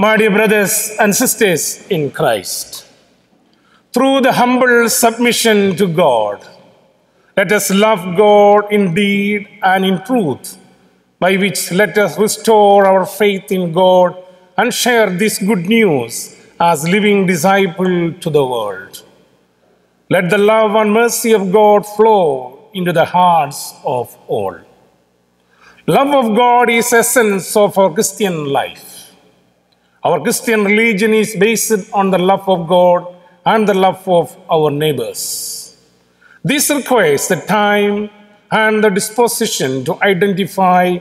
My dear brothers and sisters in Christ, through the humble submission to God, let us love God in deed and in truth, by which let us restore our faith in God and share this good news as living disciples to the world. Let the love and mercy of God flow into the hearts of all. Love of God is the essence of our Christian life. Our Christian religion is based on the love of God and the love of our neighbors. This requires the time and the disposition to identify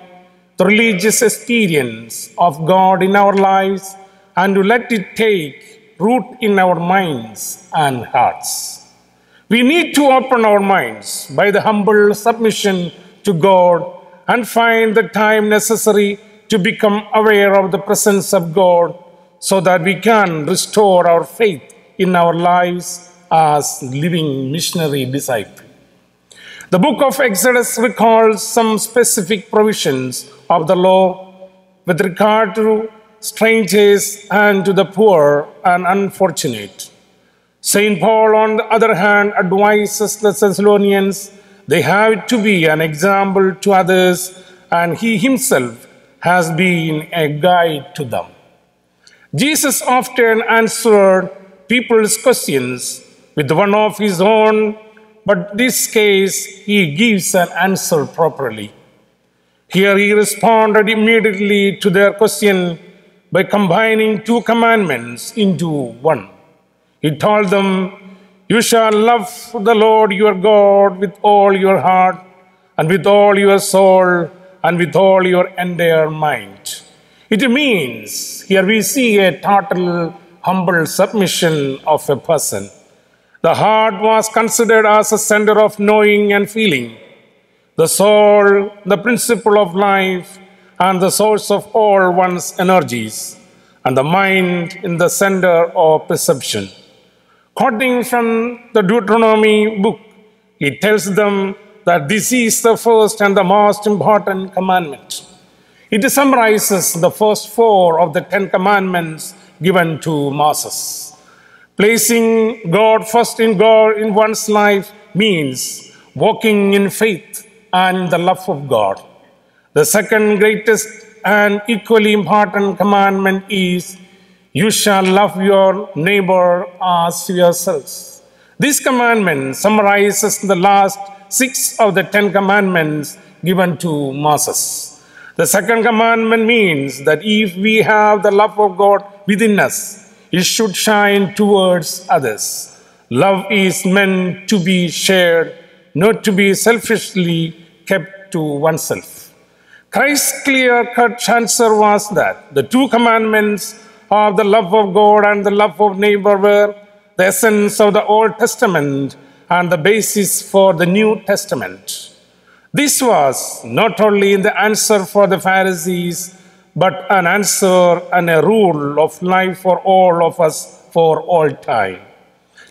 the religious experience of God in our lives and to let it take root in our minds and hearts. We need to open our minds by the humble submission to God and find the time necessary to become aware of the presence of God so that we can restore our faith in our lives as living missionary disciples. The book of Exodus recalls some specific provisions of the law with regard to strangers and to the poor and unfortunate. St. Paul, on the other hand, advises the Thessalonians they have to be an example to others, and he himself has been a guide to them. Jesus often answered people's questions with one of his own, but in this case, he gives an answer properly. Here he responded immediately to their question by combining two commandments into one. He told them, "You shall love the Lord your God with all your heart and with all your soul and with all your entire mind." It means, here we see a total humble submission of a person. The heart was considered as a center of knowing and feeling, the soul, the principle of life, and the source of all one's energies, and the mind in the center of perception. Quoting from the Deuteronomy book, he tells them that this is the first and the most important commandment. It summarizes the first four of the 10 commandments given to Moses. Placing God first in one's life means walking in faith and the love of God. The second greatest and equally important commandment is, "You shall love your neighbor as yourselves." This commandment summarizes the last 6 of the 10 commandments given to Moses. The second commandment means that if we have the love of God within us, it should shine towards others. Love is meant to be shared, not to be selfishly kept to oneself. Christ's clear-cut answer was that the 2 commandments of the love of God and the love of neighbor were the essence of the Old Testament and the basis for the New Testament. This was not only the answer for the Pharisees, but an answer and a rule of life for all of us for all time.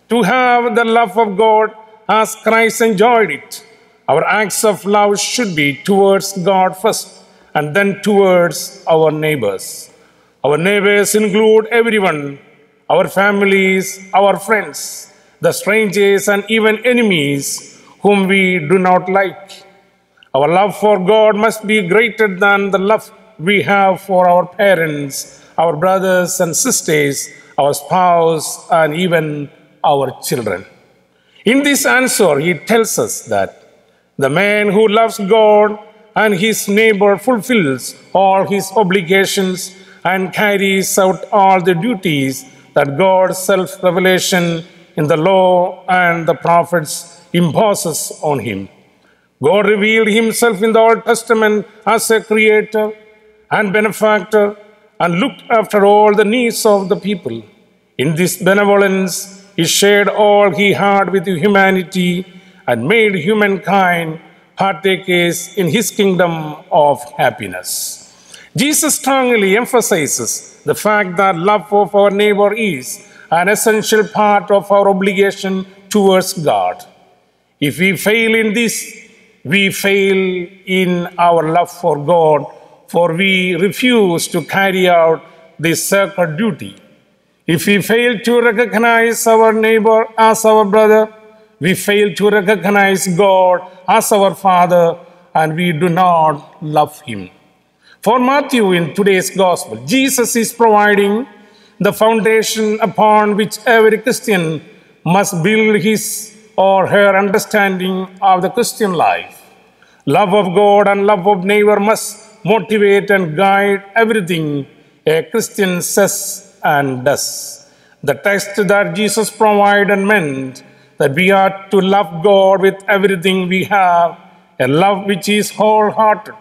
To have the love of God as Christ enjoyed it, our acts of love should be towards God first and then towards our neighbors. Our neighbors include everyone, our families, our friends, the strangers, and even enemies whom we do not like. Our love for God must be greater than the love we have for our parents, our brothers and sisters, our spouse, and even our children. In this answer, he tells us that the man who loves God and his neighbor fulfills all his obligations and carries out all the duties that God's self-revelation in the law and the prophets imposes on him. God revealed himself in the Old Testament as a creator and benefactor and looked after all the needs of the people. In this benevolence, he shared all he had with humanity and made humankind partakers in his kingdom of happiness. Jesus strongly emphasizes the fact that love of our neighbor is an essential part of our obligation towards God. If we fail in this, we fail in our love for God, for we refuse to carry out this sacred duty. If we fail to recognize our neighbor as our brother, we fail to recognize God as our Father, and we do not love Him. For Matthew in today's Gospel, Jesus is providing the foundation upon which every Christian must build his or her understanding of the Christian life. Love of God and love of neighbor must motivate and guide everything a Christian says and does. The text that Jesus provided meant that we are to love God with everything we have, a love which is wholehearted,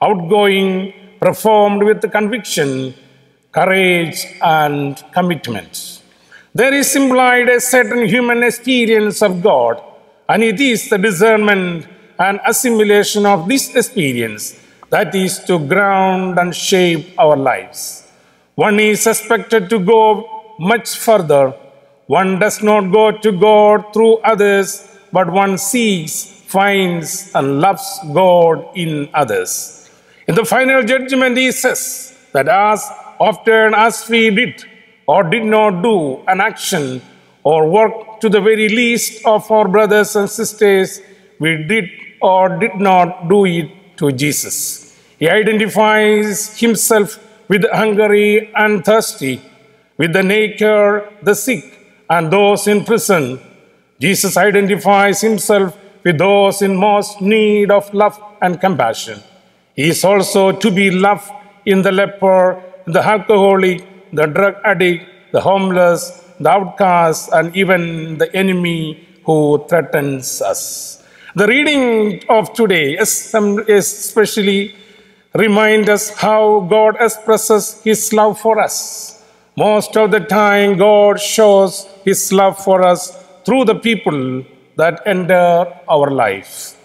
outgoing, performed with conviction, courage, and commitment. There is implied a certain human experience of God, and it is the discernment and assimilation of this experience that is to ground and shape our lives. One is expected to go much further. One does not go to God through others, but one seeks, finds, and loves God in others. In the final judgment, he says that as often as we did or did not do an action or work to the very least of our brothers and sisters, we did or did not do it to Jesus. He identifies himself with the hungry and thirsty, with the naked, the sick, and those in prison. Jesus identifies himself with those in most need of love and compassion. He is also to be loved in the leper, the alcoholic, the drug addict, the homeless, the outcast, and even the enemy who threatens us. The reading of today especially reminds us how God expresses His love for us. Most of the time, God shows His love for us through the people that enter our lives.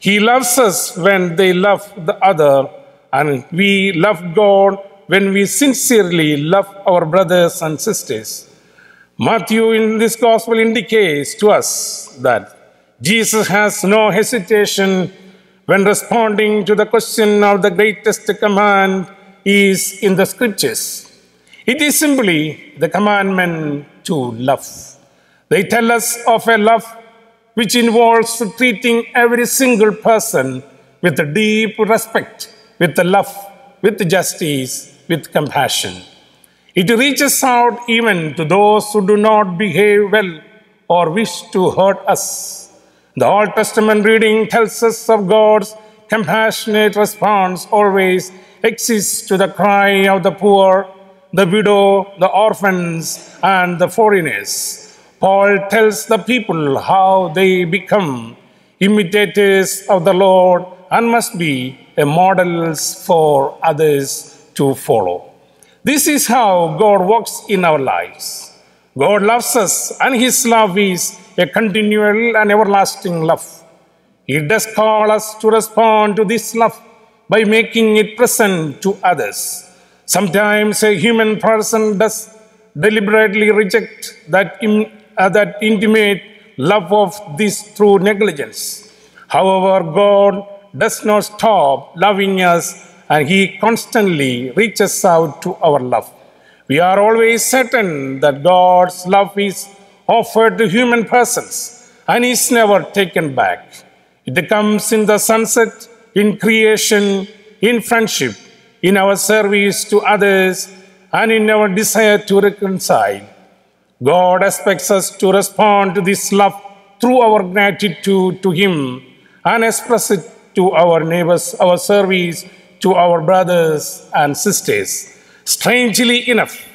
He loves us when they love the other, and we love God when we sincerely love our brothers and sisters. Matthew in this gospel indicates to us that Jesus has no hesitation when responding to the question of the greatest command is in the scriptures. It is simply the commandment to love. They tell us of a love which involves treating every single person with deep respect, with love, with justice, with compassion. It reaches out even to those who do not behave well or wish to hurt us. The Old Testament reading tells us of God's compassionate response always exists to the cry of the poor, the widow, the orphans, and the foreigners. Paul tells the people how they become imitators of the Lord and must be models for others to follow. This is how God works in our lives. God loves us, and His love is a continual and everlasting love. He does call us to respond to this love by making it present to others. Sometimes a human person does deliberately reject that intimate love of this through negligence. However, God does not stop loving us, and He constantly reaches out to our love. We are always certain that God's love is offered to human persons and is never taken back. It comes in the sunset, in creation, in friendship, in our service to others, and in our desire to reconcile. God expects us to respond to this love through our gratitude to Him and express it to our neighbors, our service to our brothers and sisters. Strangely enough,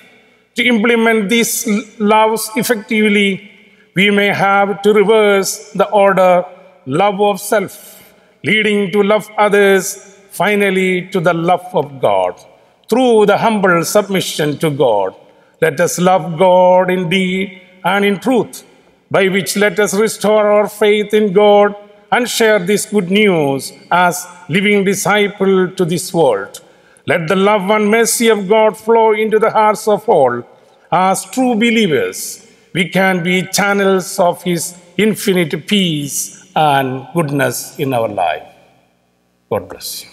to implement these loves effectively, we may have to reverse the order: love of self, leading to love others, finally to the love of God. Through the humble submission to God, let us love God in deed and in truth, by which let us restore our faith in God and share this good news as living disciples to this world. Let the love and mercy of God flow into the hearts of all. As true believers, we can be channels of His infinite peace and goodness in our life. God bless you.